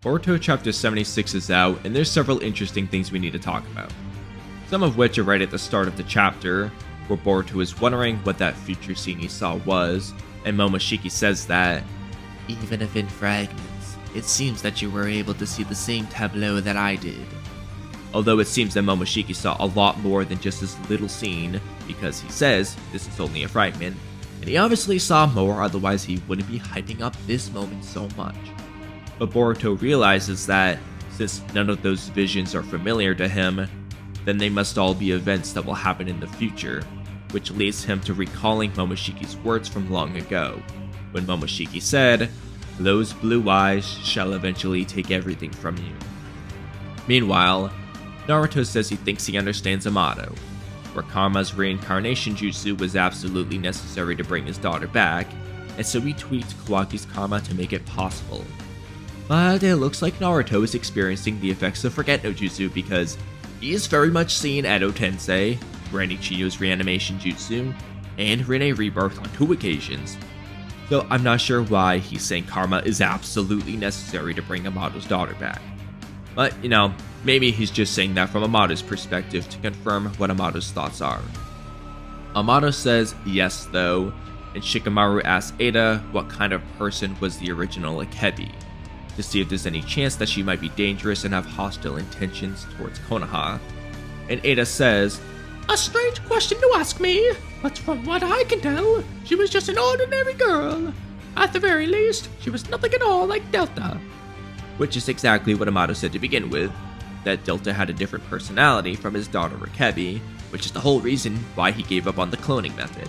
Boruto chapter 76 is out, and there's several interesting things we need to talk about. Some of which are right at the start of the chapter, where Boruto is wondering what that future scene he saw was, and Momoshiki says that, "Even if in fragments, it seems that you were able to see the same tableau that I did." Although it seems that Momoshiki saw a lot more than just this little scene, because he says this is only a fragment, and he obviously saw more, otherwise he wouldn't be hyping up this moment so much. But Boruto realizes that, since none of those visions are familiar to him, then they must all be events that will happen in the future, which leads him to recalling Momoshiki's words from long ago, when Momoshiki said, "Those blue eyes shall eventually take everything from you." Meanwhile, Naruto says he thinks he understands Amado, where Karma's reincarnation jutsu was absolutely necessary to bring his daughter back, and so he tweaked Kawaki's karma to make it possible. But it looks like Naruto is experiencing the effects of Forget no Jutsu because he is very much seeing Edo Tensei, Granny Chiyo's reanimation jutsu, and Rinne Rebirth on 2 occasions. So I'm not sure why he's saying karma is absolutely necessary to bring Amado's daughter back. But, maybe he's just saying that from Amado's perspective to confirm what Amado's thoughts are. Amado says yes though, and Shikamaru asks Eida what kind of person was the original Akebi, to see if there's any chance that she might be dangerous and have hostile intentions towards Konoha. And Eida says, "A strange question to ask me, but from what I can tell, she was just an ordinary girl. At the very least, she was nothing at all like Delta." Which is exactly what Amado said to begin with, that Delta had a different personality from his daughter Akebi, which is the whole reason why he gave up on the cloning method.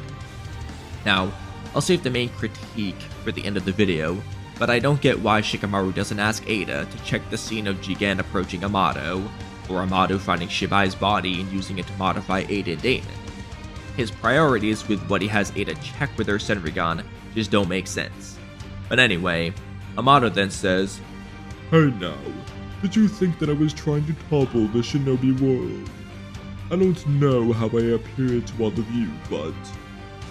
Now, I'll save the main critique for the end of the video, but I don't get why Shikamaru doesn't ask Eida to check the scene of Jigen approaching Amado, or Amado finding Shibai's body and using it to modify Eida and Damon. His priorities with what he has Eida check with her Senrigan just don't make sense. But anyway, Amado then says, "Hey now, did you think that I was trying to topple the shinobi world? I don't know how I appear to all of you, but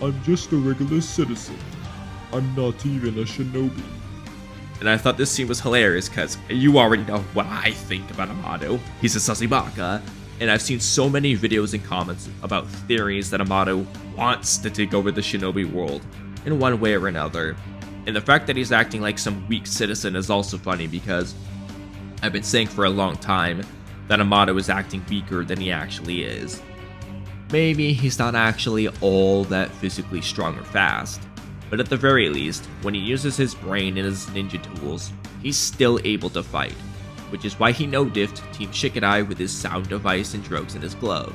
I'm just a regular citizen. I'm not even a shinobi." And I thought this scene was hilarious because you already know what I think about Amado. He's a Sasibaka, and I've seen so many videos and comments about theories that Amado wants to take over the shinobi world in one way or another. And the fact that he's acting like some weak citizen is also funny because I've been saying for a long time that Amado is acting weaker than he actually is. Maybe he's not actually all that physically strong or fast, but at the very least, when he uses his brain and his ninja tools, he's still able to fight, which is why he no-diffed Team Shikadai with his sound device and drugs in his glove.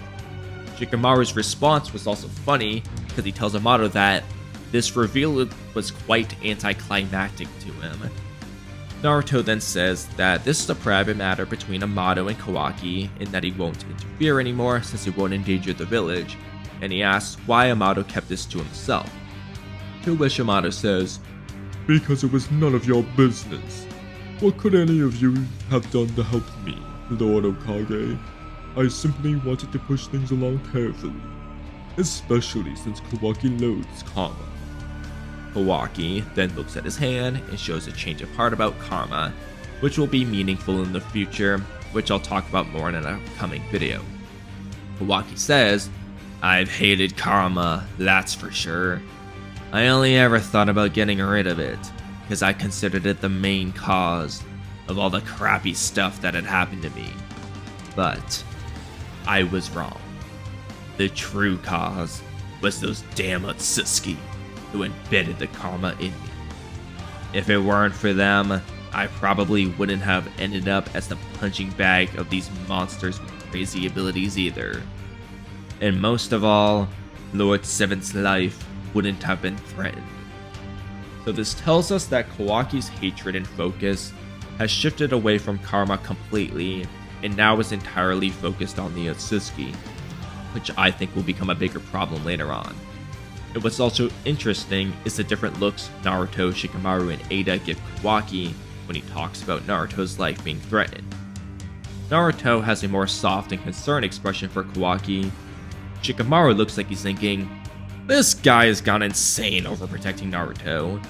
Shikamaru's response was also funny because he tells Amado that this reveal was quite anticlimactic to him. Naruto then says that this is a private matter between Amado and Kawaki and that he won't interfere anymore since it won't endanger the village, and he asks why Amado kept this to himself. To which Amado says, "Because it was none of your business. What could any of you have done to help me, Lord Okage? I simply wanted to push things along carefully, especially since Kawaki loathes karma." Kawaki then looks at his hand and shows a change of heart about karma, which will be meaningful in the future, which I'll talk about more in an upcoming video. Kawaki says, "I've hated karma, that's for sure. I only ever thought about getting rid of it, because I considered it the main cause of all the crappy stuff that had happened to me. But I was wrong. The true cause was those damn Otsutsuki who embedded the karma in me. If it weren't for them, I probably wouldn't have ended up as the punching bag of these monsters with crazy abilities either. And most of all, Lord Seven's life wouldn't have been threatened." So this tells us that Kawaki's hatred and focus has shifted away from karma completely and now is entirely focused on the Otsutsuki, which I think will become a bigger problem later on. And what's also interesting is the different looks Naruto, Shikamaru, and Eida give Kawaki when he talks about Naruto's life being threatened. Naruto has a more soft and concerned expression for Kawaki. Shikamaru looks like he's thinking, "This guy has gone insane over protecting Naruto."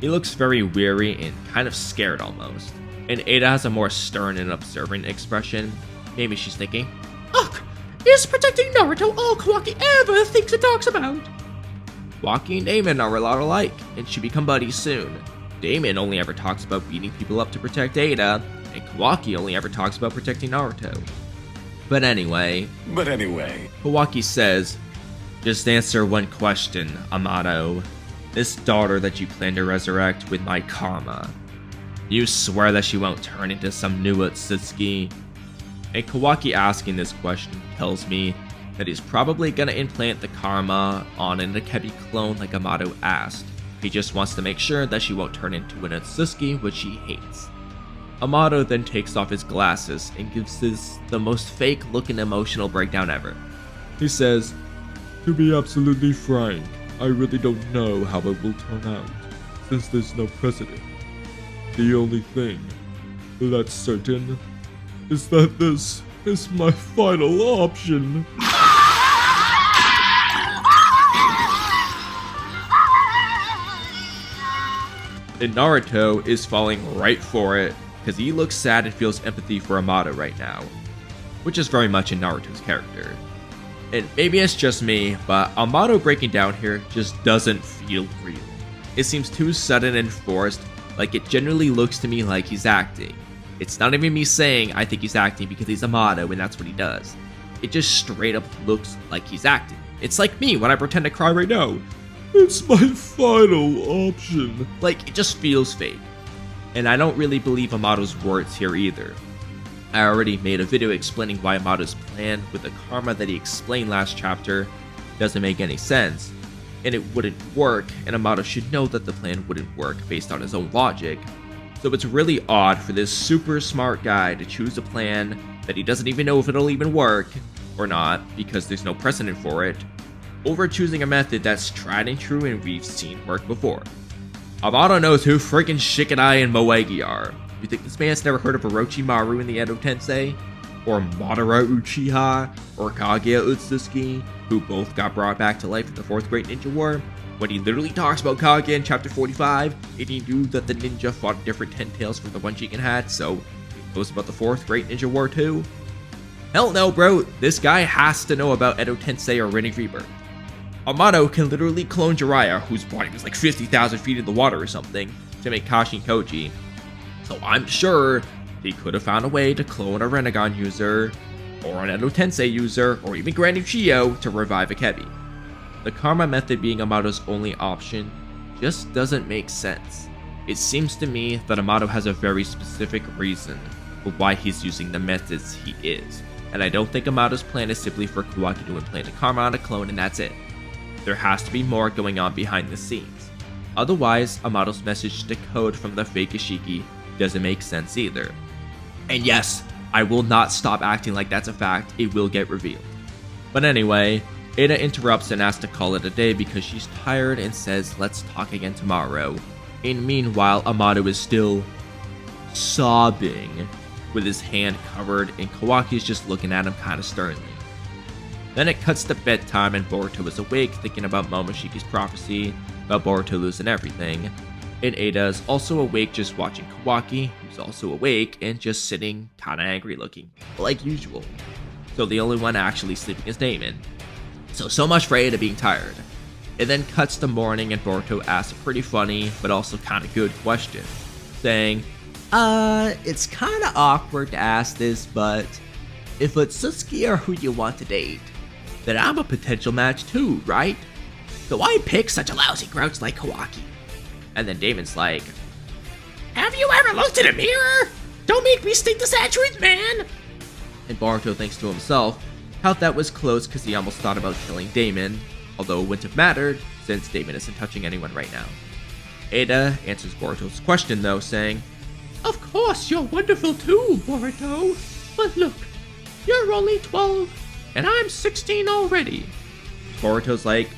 He looks very weary and kind of scared almost. And Eida has a more stern and observant expression. Maybe she's thinking, Ugh, is protecting Naruto all Kawaki ever thinks and talks about? Kawaki and Damon are a lot alike, and should become buddies soon. Damon only ever talks about beating people up to protect Eida, and Kawaki only ever talks about protecting Naruto. But anyway, Kawaki says, just answer one question, Amado. This daughter that you plan to resurrect with my karma, you swear that she won't turn into some new Otsutsuki? And Kawaki asking this question tells me that he's probably gonna implant the karma on an Akebi clone like Amado asked. He just wants to make sure that she won't turn into an Otsutsuki, which he hates. Amado then takes off his glasses and gives this the most fake looking emotional breakdown ever. He says, to be absolutely frank, I really don't know how it will turn out, since there's no precedent. The only thing that's certain is that this is my final option. And Naruto is falling right for it, because he looks sad and feels empathy for Amado right now, which is very much in Naruto's character. And maybe it's just me, but Amado breaking down here just doesn't feel real. It seems too sudden and forced, like it generally looks to me like he's acting. It's not even me saying I think he's acting because he's Amado and that's what he does. It just straight up looks like he's acting. It's like me when I pretend to cry right now. It's my final option. Like, it just feels fake. And I don't really believe Amado's words here either. I already made a video explaining why Amado's plan with the karma that he explained last chapter doesn't make any sense, and it wouldn't work, and Amado should know that the plan wouldn't work based on his own logic. So it's really odd for this super smart guy to choose a plan that he doesn't even know if it'll even work, or not, because there's no precedent for it, over choosing a method that's tried and true and we've seen work before. Amado knows who freaking Shikamaru and Moegi are. You think this man's never heard of Orochimaru in the Edo Tensei? Or Madara Uchiha? Or Kaguya Otsutsuki, who both got brought back to life in the 4th Great Ninja War? When he literally talks about Kaguya in chapter 45, and he knew that the ninja fought different 10 tails from the one Jigen had, so he knows about the 4th Great Ninja War too? Hell no, bro, this guy has to know about Edo Tensei or Rinnegan Rebirth. Amado can literally clone Jiraiya, whose body was like 50,000 feet in the water or something, to make Kashi and Koji. So I'm sure he could have found a way to clone a Rinnegan user, or an Edo Tensei user, or even Granny Chiyo to revive Akebi. The karma method being Amado's only option just doesn't make sense. It seems to me that Amado has a very specific reason for why he's using the methods he is, and I don't think Amado's plan is simply for Kawaki to implant a karma on a clone and that's it. There has to be more going on behind the scenes. Otherwise, Amado's message to decode from the fake Ishiki doesn't make sense either. And yes, I will not stop acting like that's a fact, it will get revealed. But anyway, Eida interrupts and asks to call it a day because she's tired and says let's talk again tomorrow. And meanwhile, Amado is still sobbing with his hand covered and Kawaki is just looking at him kinda sternly. Then it cuts to bedtime and Boruto is awake thinking about Momoshiki's prophecy about Boruto losing everything. And Eida is also awake just watching Kawaki, who's also awake and just sitting kinda angry looking, like usual. So the only one actually sleeping is Damon. So much for Eida being tired. It then cuts to morning and Boruto asks a pretty funny but also kinda good question, saying, it's kinda awkward to ask this, but if Otsutsuki are who you want to date, then I'm a potential match too, right? So why pick such a lousy grouch like Kawaki? And then Damon's like, Have you ever looked in a mirror? Don't make me stink the saturates, man! and Boruto thinks to himself how that was close because he almost thought about killing Damon, although it wouldn't have mattered since Damon isn't touching anyone right now. Eida answers Boruto's question though, saying, Of course you're wonderful too, Boruto. But look, you're only 12, and I'm 16 already. Boruto's like,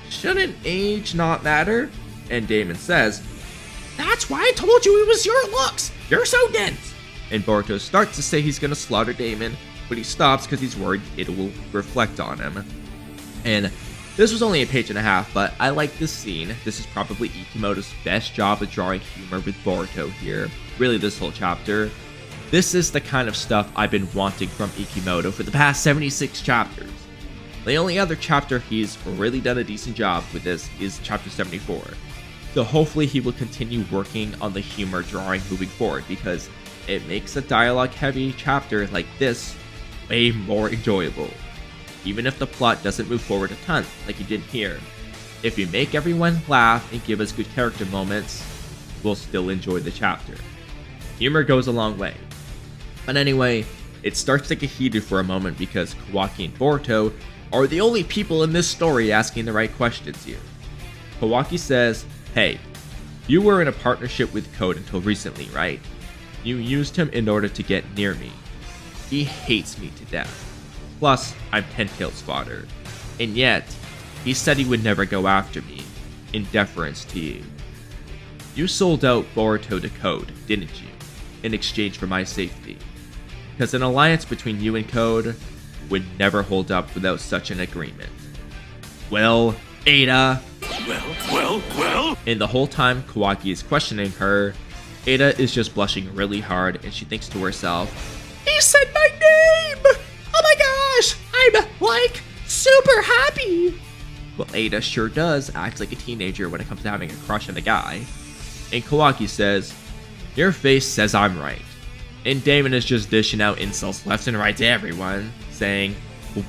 shouldn't age not matter? And Damon says, That's why I told you it was your looks. You're so dense. and Boruto starts to say he's gonna slaughter Damon, but he stops because he's worried it will reflect on him. And this was only a page and a half, but I like this scene. This is probably Ikimoto's best job at drawing humor with Boruto here, really this whole chapter. This is the kind of stuff I've been wanting from Ikimoto for the past 76 chapters. The only other chapter he's really done a decent job with this is chapter 74. So hopefully he will continue working on the humor drawing moving forward, because it makes a dialogue heavy chapter like this way more enjoyable. Even if the plot doesn't move forward a ton like he did here. If you make everyone laugh and give us good character moments, we'll still enjoy the chapter. Humor goes a long way. But anyway, it starts to get heated for a moment because Kawaki and Boruto are the only people in this story asking the right questions here. Kawaki says, "Hey, you were in a partnership with Code until recently, right? You used him in order to get near me. He hates me to death. Plus, I'm 10 Tails fodder. And yet, he said he would never go after me, in deference to you. You sold out Boruto to Code, didn't you? In exchange for my safety. Because an alliance between you and Code would never hold up without such an agreement. Well, Eida." Well. And the whole time Kawaki is questioning her, Eida is just blushing really hard and she thinks to herself, He said my name! Oh my gosh! I'm, like, super happy! well, Eida sure does act like a teenager when it comes to having a crush on a guy. And Kawaki says, "Your face says I'm right." And Damon is just dishing out insults left and right to everyone, saying,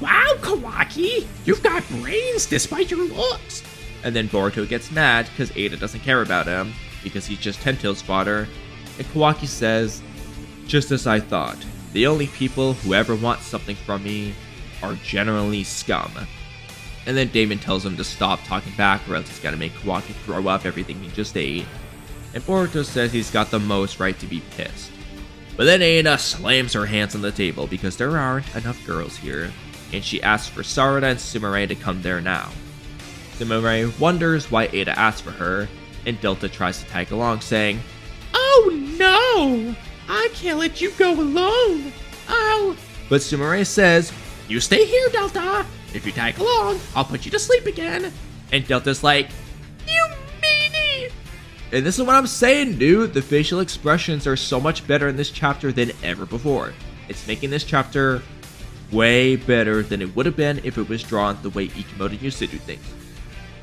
Wow, Kawaki! You've got brains despite your looks! and then Boruto gets mad because Eida doesn't care about him, because he's just 10 Tails fodder, and Kawaki says, "Just as I thought, the only people who ever want something from me are generally scum." And then Damon tells him to stop talking back or else he's gonna make Kawaki throw up everything he just ate, and Boruto says he's got the most right to be pissed. But then Eida slams her hands on the table because there aren't enough girls here, and she asks for Sarada and Sumire to come there now. Sumire wonders why Eida asked for her, and Delta tries to tag along, saying, Oh no! I can't let you go alone! Oh, but Sumire says, you stay here, Delta! If you tag along, I'll put you to sleep again! and Delta's like, You meanie! and this is what I'm saying, dude. The facial expressions are so much better in this chapter than ever before. It's making this chapter way better than it would have been if it was drawn the way Ikimoto used to do things.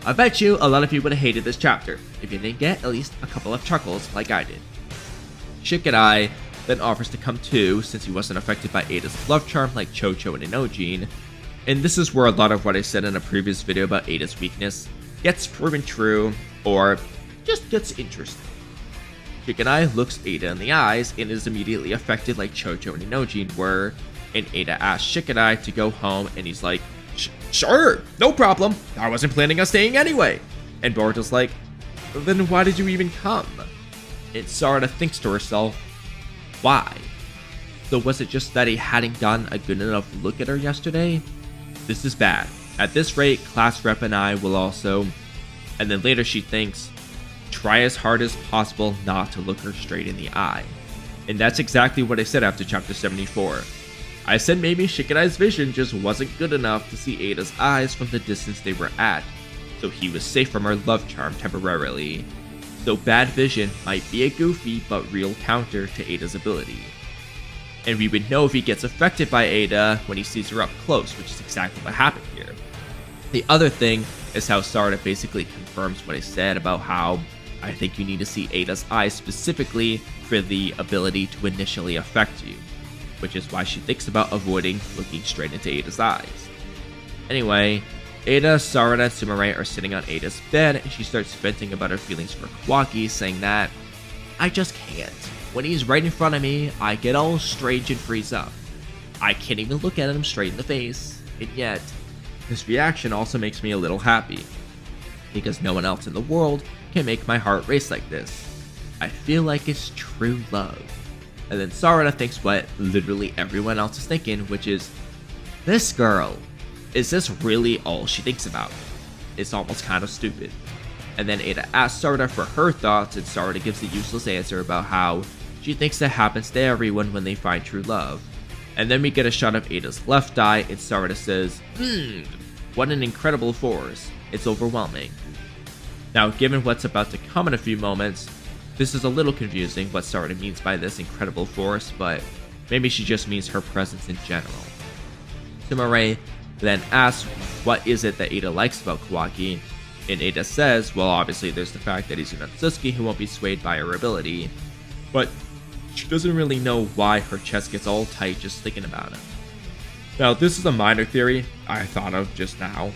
I bet you a lot of you would have hated this chapter if you didn't get at least a couple of chuckles like I did. Shikamaru then offers to come too, since he wasn't affected by Eida's love charm like Chocho and Inojin, and this is where a lot of what I said in a previous video about Eida's weakness gets proven true, or just gets interesting. Shikamaru looks Eida in the eyes and is immediately affected like Chocho and Inojin were, and Eida asks Shikamaru to go home, and he's like, Sure, no problem. I wasn't planning on staying anyway. And Boruto's like, then why did you even come? And Sarada thinks to herself, why? So was it just that he hadn't gotten a good enough look at her yesterday? This is bad. At this rate, class rep and I will also... And then later she thinks, try as hard as possible not to look her straight in the eye. And that's exactly what I said after chapter 74. I said maybe Shikamaru's vision just wasn't good enough to see Eida's eyes from the distance they were at, so he was safe from her love charm temporarily. So bad vision might be a goofy but real counter to Eida's ability. And we would know if he gets affected by Eida when he sees her up close, which is exactly what happened here. The other thing is how Sarada basically confirms what I said about how I think you need to see Eida's eyes specifically for the ability to initially affect you, which is why she thinks about avoiding looking straight into Eida's eyes. Anyway, Eida, Sarada, and Sumire are sitting on Eida's bed, and she starts venting about her feelings for Kawaki, saying that, I just can't. When he's right in front of me, I get all strange and freeze up. I can't even look at him straight in the face, and yet, his reaction also makes me a little happy, because no one else in the world can make my heart race like this. I feel like it's true love. And then Sarada thinks what literally everyone else is thinking, which is, this girl, is this really all she thinks about? It's almost kind of stupid. And then Eida asks Sarada for her thoughts, and Sarada gives the useless answer about how she thinks that happens to everyone when they find true love. And then we get a shot of Eida's left eye, and Sarada says, what an incredible force. It's overwhelming. Now, given what's about to come in a few moments, This is a little confusing what Sarada means by this incredible force, but maybe she just means her presence in general. Sumire then asks what is it that Eida likes about Kawaki, and Eida says, well, obviously there's the fact that he's an Otsutsuki who won't be swayed by her ability, but she doesn't really know why her chest gets all tight just thinking about it. Now, this is a minor theory I thought of just now,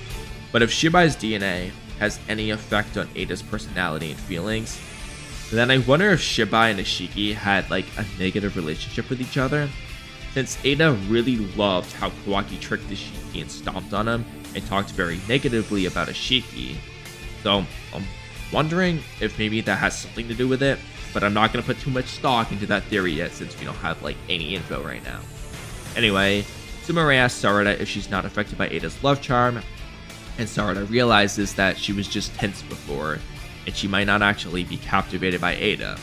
but if Shibai's DNA has any effect on Eida's personality and feelings, then I wonder if Shibai and Ishiki had like a negative relationship with each other, since Eida really loved how Kawaki tricked Ishiki and stomped on him and talked very negatively about Ishiki. So I'm wondering if maybe that has something to do with it, but I'm not going to put too much stock into that theory yet since we don't have like any info right now. Anyway, Sumire asks Sarada if she's not affected by Eida's love charm, and Sarada realizes that she was just tense before, and she might not actually be captivated by Eida.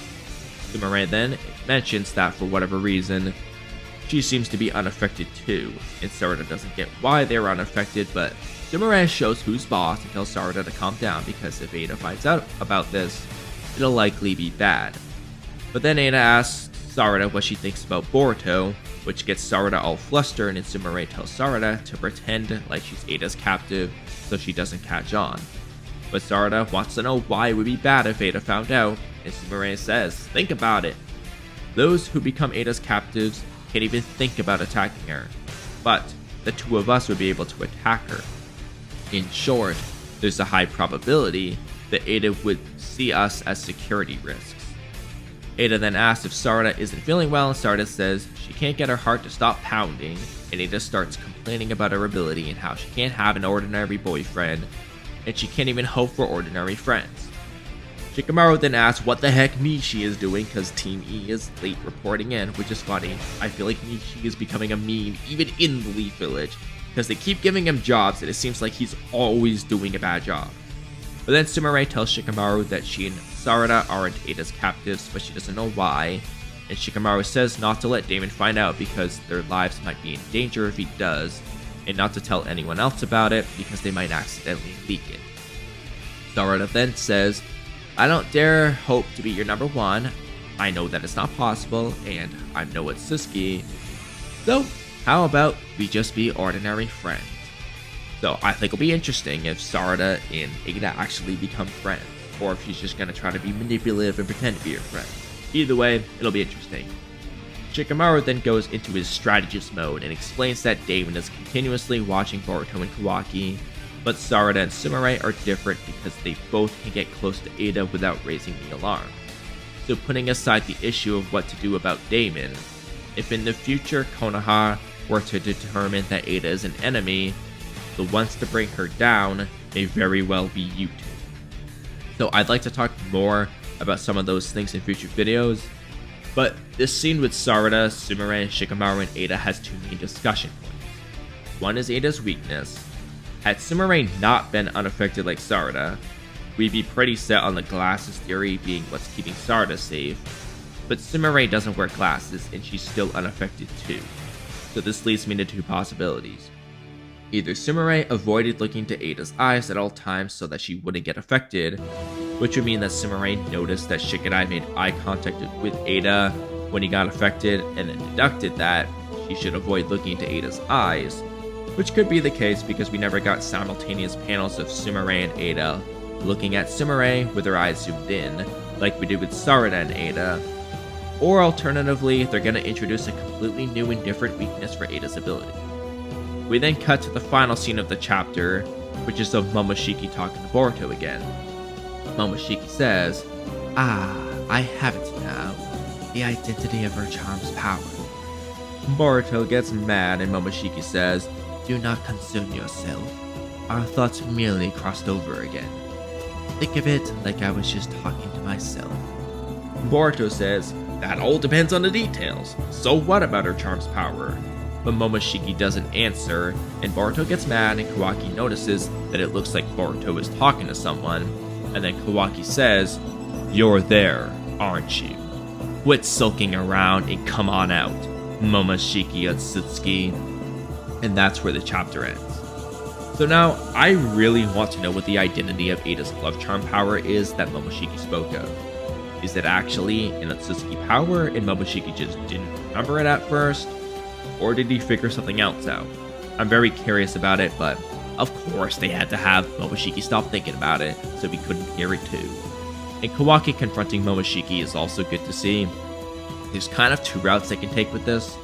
Sumire then mentions that for whatever reason, she seems to be unaffected too, and Sarada doesn't get why they were unaffected, but Sumire shows who's boss and tells Sarada to calm down because if Eida finds out about this, it'll likely be bad. But then Eida asks Sarada what she thinks about Boruto, which gets Sarada all flustered, and Sumire tells Sarada to pretend like she's Eida's captive so she doesn't catch on. But Sarada wants to know why it would be bad if Eida found out, and Sumire says, think about it. Those who become Eida's captives can't even think about attacking her, but the two of us would be able to attack her. In short, there's a high probability that Eida would see us as security risks. Eida then asks if Sarada isn't feeling well, and Sarada says she can't get her heart to stop pounding, and Eida starts complaining about her ability and how she can't have an ordinary boyfriend, and she can't even hope for ordinary friends. Shikamaru then asks what the heck Nishi is doing because Team E is late reporting in, which is funny. I feel like Nishi is becoming a meme even in the Leaf Village because they keep giving him jobs and it seems like he's always doing a bad job. But then Sumire tells Shikamaru that she and Sarada aren't Eida's captives, but she doesn't know why, and Shikamaru says not to let Damon find out because their lives might be in danger if he does, and not to tell anyone else about it because they might accidentally leak it. Sarada then says, I don't dare hope to be your number one. I know that it's not possible, and I'm no Otsutsuki. So, how about we just be ordinary friends? So, I think it'll be interesting if Sarada and Eida actually become friends, or if she's just gonna try to be manipulative and pretend to be her friend. Either way, it'll be interesting. Shikamaru then goes into his strategist mode and explains that Damon is continuously watching Boruto and Kawaki, but Sarada and Sumire are different because they both can get close to Eida without raising the alarm. So putting aside the issue of what to do about Damon, if in the future Konoha were to determine that Eida is an enemy, the ones to bring her down may very well be you two. So I'd like to talk more about some of those things in future videos, but this scene with Sarada, Sumire, Shikamaru, and Eida has two main discussion points. One is Eida's weakness. Had Sumire not been unaffected like Sarada, we'd be pretty set on the glasses theory being what's keeping Sarada safe, but Sumire doesn't wear glasses and she's still unaffected too. So this leaves me to two possibilities. Either Sumire avoided looking to Eida's eyes at all times so that she wouldn't get affected, which would mean that Sumire noticed that Shikadai made eye contact with Eida when he got affected and then deducted that she should avoid looking into Eida's eyes, which could be the case because we never got simultaneous panels of Sumire and Eida looking at Sumire with her eyes zoomed in, like we did with Sarada and Eida, or alternatively, they're going to introduce a completely new and different weakness for Eida's ability. We then cut to the final scene of the chapter, which is of Momoshiki talking to Boruto again. Momoshiki says, I have it now, the identity of her charm's power. Boruto gets mad and Momoshiki says, do not concern yourself. Our thoughts merely crossed over again. Think of it like I was just talking to myself. Boruto says, that all depends on the details. So what about her charm's power? But Momoshiki doesn't answer, and Boruto gets mad and Kawaki notices that it looks like Boruto is talking to someone, and then Kawaki says, you're there, aren't you? Quit sulking around and come on out, Momoshiki Otsutsuki. And that's where the chapter ends. So now, I really want to know what the identity of Eida's love charm power is that Momoshiki spoke of. Is it actually an Otsutsuki power and Momoshiki just didn't remember it at first? Or did he figure something else out? I'm very curious about it, but of course they had to have Momoshiki stop thinking about it so we couldn't hear it too. And Kawaki confronting Momoshiki is also good to see. There's kind of two routes they can take with this.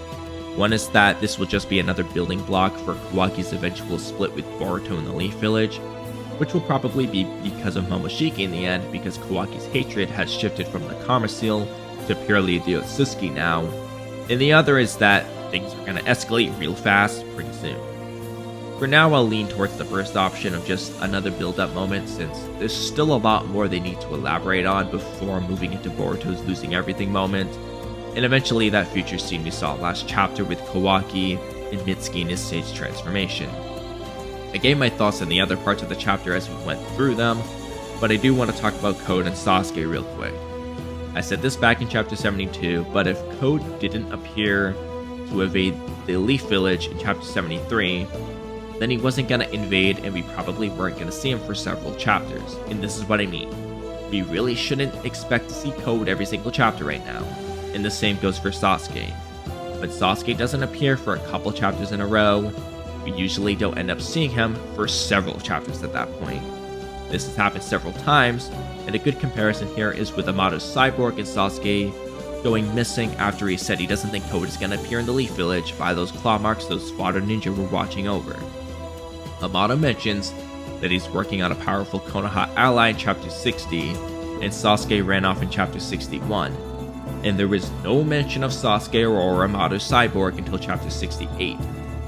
One is that this will just be another building block for Kawaki's eventual split with Boruto in the Leaf Village, which will probably be because of Momoshiki in the end, because Kawaki's hatred has shifted from the Karma Seal to purely the Otsutsuki now. And the other is that things are going to escalate real fast pretty soon. For now, I'll lean towards the first option of just another build-up moment, since there's still a lot more they need to elaborate on before moving into Boruto's losing everything moment, and eventually that future scene we saw last chapter with Kawaki and Mitsuki in his stage transformation. I gave my thoughts on the other parts of the chapter as we went through them, but I do want to talk about Code and Sasuke real quick. I said this back in chapter 72, but if Code didn't appear to evade the Leaf Village in chapter 73, then he wasn't going to invade and we probably weren't going to see him for several chapters. And this is what I mean. We really shouldn't expect to see Code every single chapter right now. And the same goes for Sasuke. When Sasuke doesn't appear for a couple chapters in a row, we usually don't end up seeing him for several chapters at that point. This has happened several times, and a good comparison here is with Amado's Cyborg and Sasuke going missing after he said he doesn't think Code is going to appear in the Leaf Village by those claw marks those Fodder Ninja were watching over. Amado mentions that he's working on a powerful Konoha ally in chapter 60, and Sasuke ran off in chapter 61, and there was no mention of Sasuke or Amado's Cyborg until chapter 68,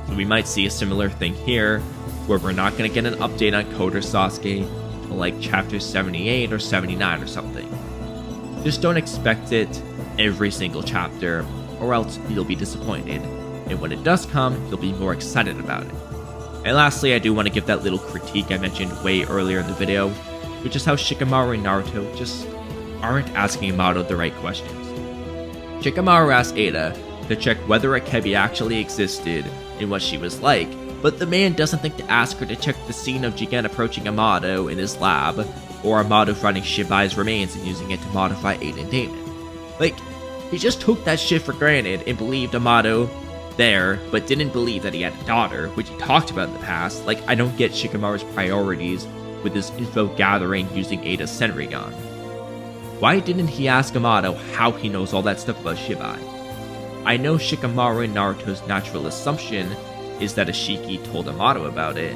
so we might see a similar thing here, where we're not going to get an update on Code or Sasuke until like chapter 78 or 79 or something. Just don't expect it every single chapter, or else you'll be disappointed, and when it does come, you'll be more excited about it. And lastly, I do want to give that little critique I mentioned way earlier in the video, which is how Shikamaru and Naruto just aren't asking Amado the right questions. Shikamaru asked Eida to check whether Akebi actually existed and what she was like, but the man doesn't think to ask her to check the scene of Jigen approaching Amado in his lab, or Amado finding Shibai's remains and using it to modify Eida and Damon. Like, he just took that shit for granted and believed Amado there, but didn't believe that he had a daughter, which he talked about in the past. Like, I don't get Shikamaru's priorities with his info gathering using Eida's Senrigan. Why didn't he ask Amado how he knows all that stuff about Shibai? I know Shikamaru and Naruto's natural assumption is that Ashiki told Amado about it,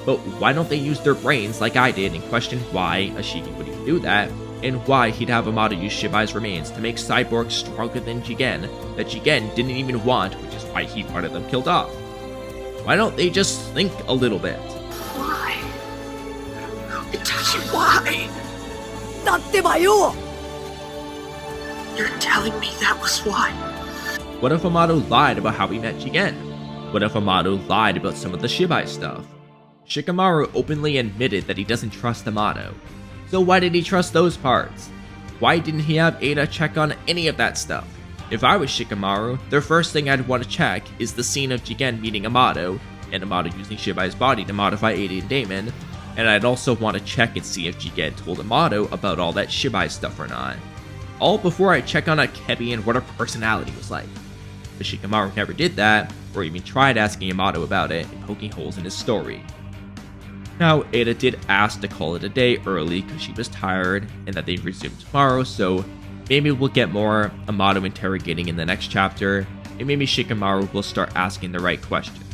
but why don't they use their brains like I did and question why Ashiki would even do that, and why he'd have Amado use Shibai's remains to make Cyborg stronger than Jigen, that Jigen didn't even want, which is why he wanted them killed off. Why don't they just think a little bit? Why? Itachi, why? だってばよ! You're telling me that was why? What if Amado lied about how he met Jigen? What if Amado lied about some of the Shibai stuff? Shikamaru openly admitted that he doesn't trust Amado. So why did he trust those parts? Why didn't he have Eida check on any of that stuff? If I was Shikamaru, the first thing I'd want to check is the scene of Jigen meeting Amado, and Amado using Shibai's body to modify Eida and Damon, and I'd also want to check and see if Jigen told Amado about all that Shibai stuff or not. All before I check on Akebi and what her personality was like. But Shikamaru never did that, or even tried asking Amado about it and poking holes in his story. Now, Eida did ask to call it a day early because she was tired and that they'd resume tomorrow, so maybe we'll get more Amado interrogating in the next chapter, and maybe Shikamaru will start asking the right questions.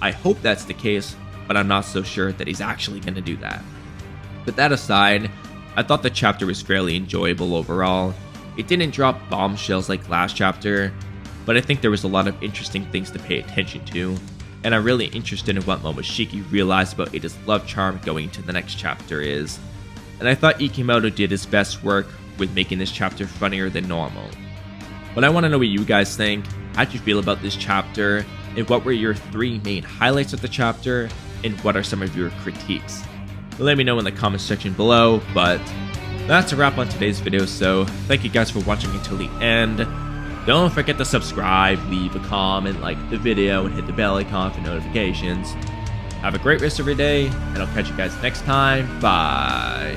I hope that's the case, but I'm not so sure that he's actually going to do that. But that aside, I thought the chapter was fairly enjoyable overall. It didn't drop bombshells like last chapter, but I think there was a lot of interesting things to pay attention to, and I'm really interested in what Momoshiki realized about Eida's love charm going into the next chapter is. And I thought Ikimoto did his best work with making this chapter funnier than normal. But I want to know what you guys think. How'd you feel about this chapter? And what were your 3 main highlights of the chapter? And what are some of your critiques? Let me know in the comment section below, but that's a wrap on today's video, so thank you guys for watching until the end. Don't forget to subscribe, leave a comment, like the video, and hit the bell icon for notifications. Have a great rest of your day, and I'll catch you guys next time. Bye.